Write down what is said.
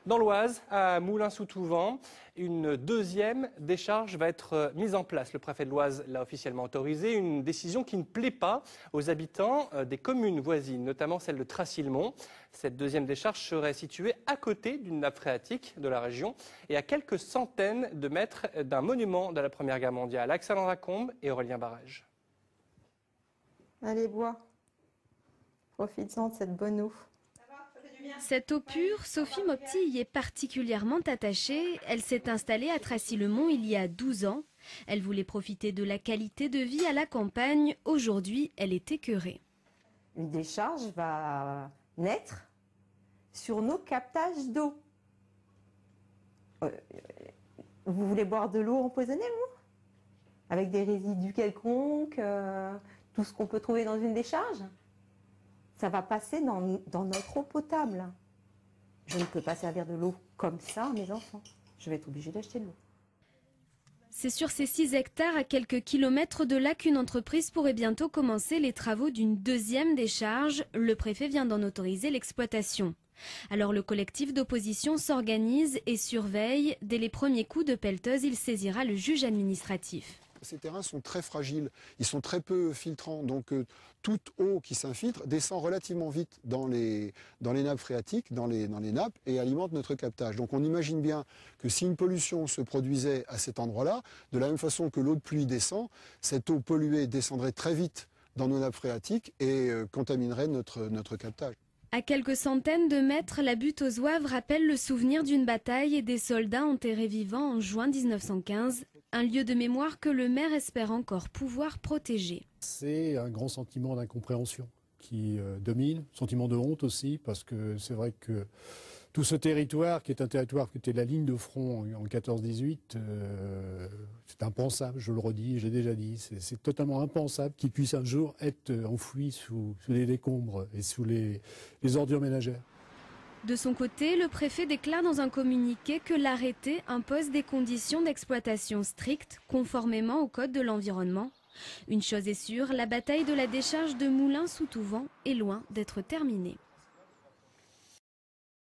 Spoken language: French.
Dans l'Oise, à Moulins-sous-Touvent, une deuxième décharge va être mise en place. Le préfet de l'Oise l'a officiellement autorisée, une décision qui ne plaît pas aux habitants des communes voisines, notamment celle de Tracilmont. Cette deuxième décharge serait située à côté d'une nappe phréatique de la région et à quelques centaines de mètres d'un monument de la Première Guerre mondiale. Alexandra Combe et Aurélien Barrage. Allez, bois. Profites-en de cette bonne eau. Cette eau pure, Sophie Mopti y est particulièrement attachée. Elle s'est installée à Tracilmont il y a 12 ans. Elle voulait profiter de la qualité de vie à la campagne. Aujourd'hui, elle est écœurée. Une décharge va naître sur nos captages d'eau. Vous voulez boire de l'eau empoisonnée, vous? Avec des résidus quelconques, tout ce qu'on peut trouver dans une décharge? Ça va passer dans notre eau potable. Je ne peux pas servir de l'eau comme ça à mes enfants. Je vais être obligée d'acheter de l'eau. C'est sur ces 6 hectares à quelques kilomètres de là qu'une entreprise pourrait bientôt commencer les travaux d'une deuxième décharge. Le préfet vient d'en autoriser l'exploitation. Alors le collectif d'opposition s'organise et surveille. Dès les premiers coups de pelleteuse, il saisira le juge administratif. Ces terrains sont très fragiles, ils sont très peu filtrants, donc toute eau qui s'infiltre descend relativement vite dans les nappes phréatiques, dans les nappes, et alimente notre captage. Donc on imagine bien que si une pollution se produisait à cet endroit-là, de la même façon que l'eau de pluie descend, cette eau polluée descendrait très vite dans nos nappes phréatiques et contaminerait notre captage. À quelques centaines de mètres, la butte aux Oeuvres rappelle le souvenir d'une bataille et des soldats enterrés vivants en juin 1915. Un lieu de mémoire que le maire espère encore pouvoir protéger. C'est un grand sentiment d'incompréhension qui domine, sentiment de honte aussi, parce que c'est vrai que tout ce territoire, qui est un territoire qui était la ligne de front en 14-18, c'est impensable, je le redis, j'ai déjà dit, c'est totalement impensable qu'il puisse un jour être enfoui sous les décombres et sous les ordures ménagères. De son côté, le préfet déclare dans un communiqué que l'arrêté impose des conditions d'exploitation strictes, conformément au code de l'environnement. Une chose est sûre, la bataille de la décharge de Moulins-sous-Touvent est loin d'être terminée.